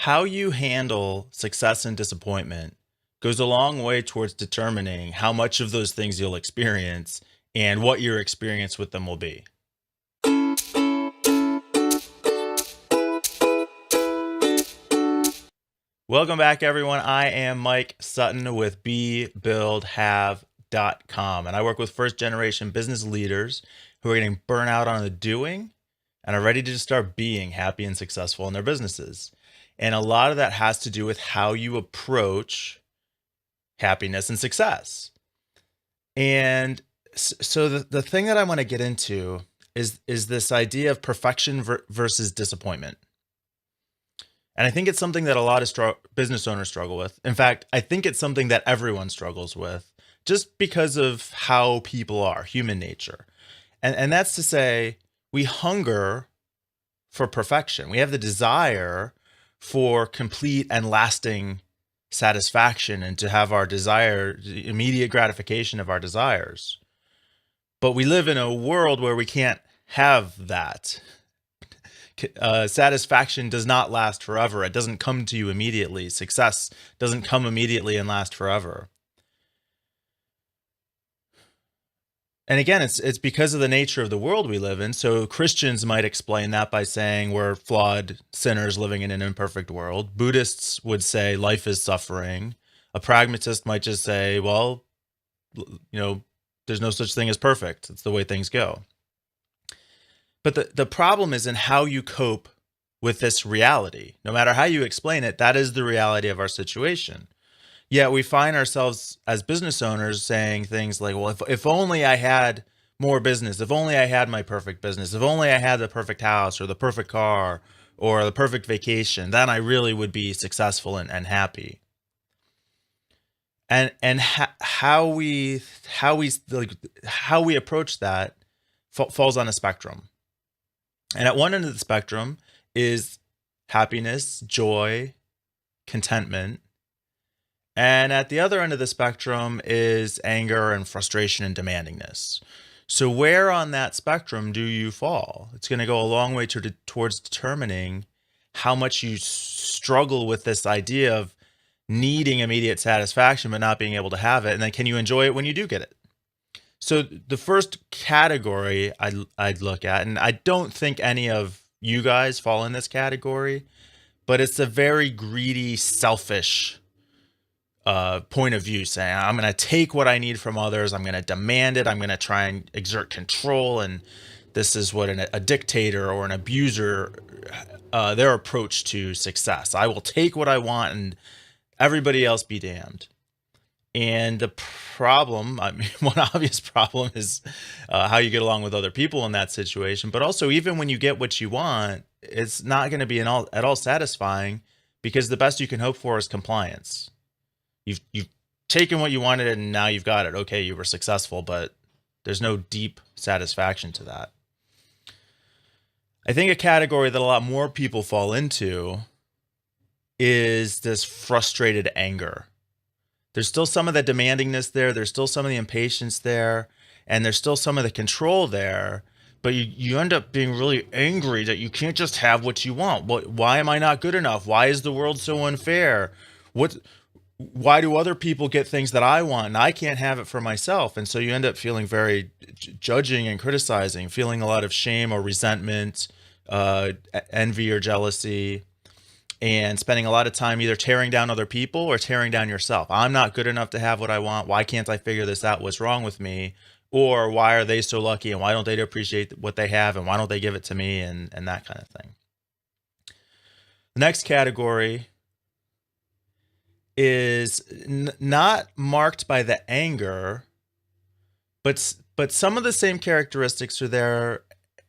How you handle success and disappointment goes a long way towards determining how much of those things you'll experience and what your experience with them will be. Welcome back, everyone. I am Mike Sutton with BeBuildHave.com, and I work with first generation business leaders who are getting burnt out on the doing and are ready to just start being happy and successful in their businesses. And a lot of that has to do with how you approach happiness and success. And so the thing that I want to get into is this idea of perfection versus disappointment. And I think it's something that a lot of business owners struggle with. In fact, I think it's something that everyone struggles with just because of how people are, human nature. And that's to say, we hunger for perfection. We have the desire for complete and lasting satisfaction and to have our desire, immediate gratification of our desires. But we live in a world where we can't have that. Satisfaction does not last forever. It doesn't come to you immediately. Success doesn't come immediately and last forever. And again, it's because of the nature of the world we live in. So Christians might explain that by saying we're flawed sinners living in an imperfect world. Buddhists would say life is suffering. A pragmatist might just say, well, there's no such thing as perfect. It's the way things go. But the problem is in how you cope with this reality. No matter how you explain it, that is the reality of our situation. Yet we find ourselves as business owners saying things like, well, if only I had more business, if only I had my perfect business, if only I had the perfect house or the perfect car or the perfect vacation, then I really would be successful and happy. And how we approach that falls on a spectrum. And at one end of the spectrum is happiness, joy, contentment. And at the other end of the spectrum is anger and frustration and demandingness. So where on that spectrum do you fall? It's going to go a long way towards determining how much you struggle with this idea of needing immediate satisfaction but not being able to have it. And then can you enjoy it when you do get it? So the first category I'd look at, and I don't think any of you guys fall in this category, but it's a very greedy, selfish point of view, saying I'm going to take what I need from others, I'm going to demand it, I'm going to try and exert control, and this is what a dictator or an abuser, their approach to success. I will take what I want and everybody else be damned. And the problem, one obvious problem is how you get along with other people in that situation. But also, even when you get what you want, it's not going to be at all satisfying, because the best you can hope for is compliance. You've taken what you wanted and now you've got it. Okay, you were successful, but there's no deep satisfaction to that. I think a category that a lot more people fall into is this frustrated anger. There's still some of the demandingness there. There's still some of the impatience there. And there's still some of the control there. But you end up being really angry that you can't just have what you want. Why am I not good enough? Why is the world so unfair? Why do other people get things that I want and I can't have it for myself? And so you end up feeling very judging and criticizing, feeling a lot of shame or resentment, envy or jealousy, and spending a lot of time either tearing down other people or tearing down yourself. I'm not good enough to have what I want. Why can't I figure this out? What's wrong with me? Or why are they so lucky and why don't they appreciate what they have and why don't they give it to me, and that kind of thing. The next category is not marked by the anger, but some of the same characteristics are there.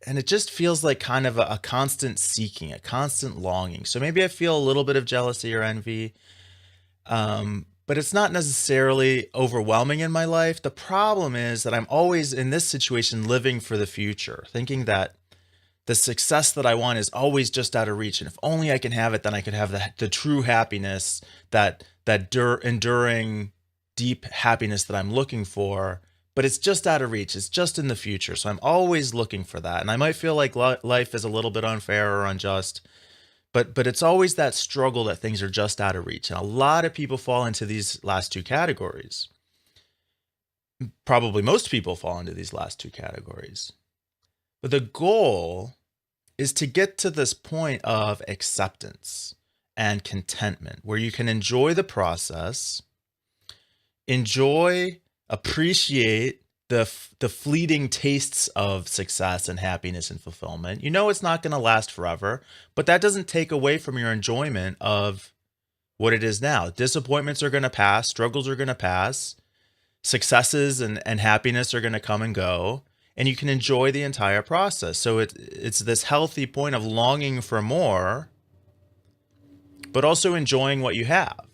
And it just feels like kind of a constant seeking, a constant longing. So maybe I feel a little bit of jealousy or envy, but it's not necessarily overwhelming in my life. The problem is that I'm always in this situation living for the future, thinking that the success that I want is always just out of reach. And if only I can have it, then I could have the true happiness, that enduring, deep happiness that I'm looking for. But it's just out of reach. It's just in the future. So I'm always looking for that. And I might feel like life is a little bit unfair or unjust but it's always that struggle that things are just out of reach. And a lot of people fall into these last two categories. Probably most people fall into these last two categories. But the goal is to get to this point of acceptance and contentment where you can enjoy the process, appreciate the fleeting tastes of success and happiness and fulfillment. You know it's not going to last forever, but that doesn't take away from your enjoyment of what it is now. Disappointments are going to pass, struggles are going to pass, successes and happiness are going to come and go, and you can enjoy the entire process. So it's this healthy point of longing for more, but also enjoying what you have.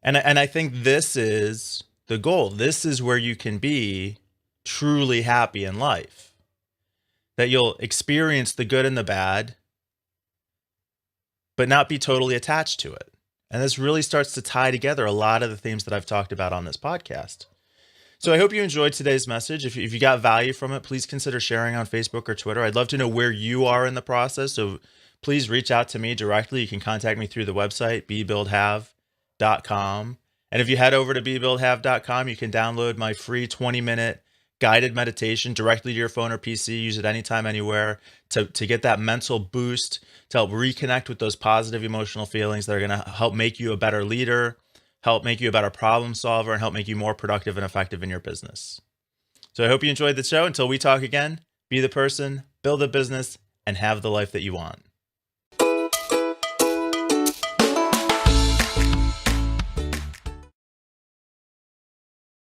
And I think this is the goal. This is where you can be truly happy in life. That you'll experience the good and the bad, but not be totally attached to it. And this really starts to tie together a lot of the themes that I've talked about on this podcast. So I hope you enjoyed today's message. If you got value from it, please consider sharing on Facebook or Twitter. I'd love to know where you are in the process. So please reach out to me directly. You can contact me through the website, bebuildhave.com. And if you head over to bebuildhave.com, you can download my free 20-minute guided meditation directly to your phone or PC. Use it anytime, anywhere to get that mental boost, to help reconnect with those positive emotional feelings that are going to help make you a better leader, help make you a better problem solver, and help make you more productive and effective in your business. So I hope you enjoyed the show. Until we talk again, be the person, build a business, and have the life that you want.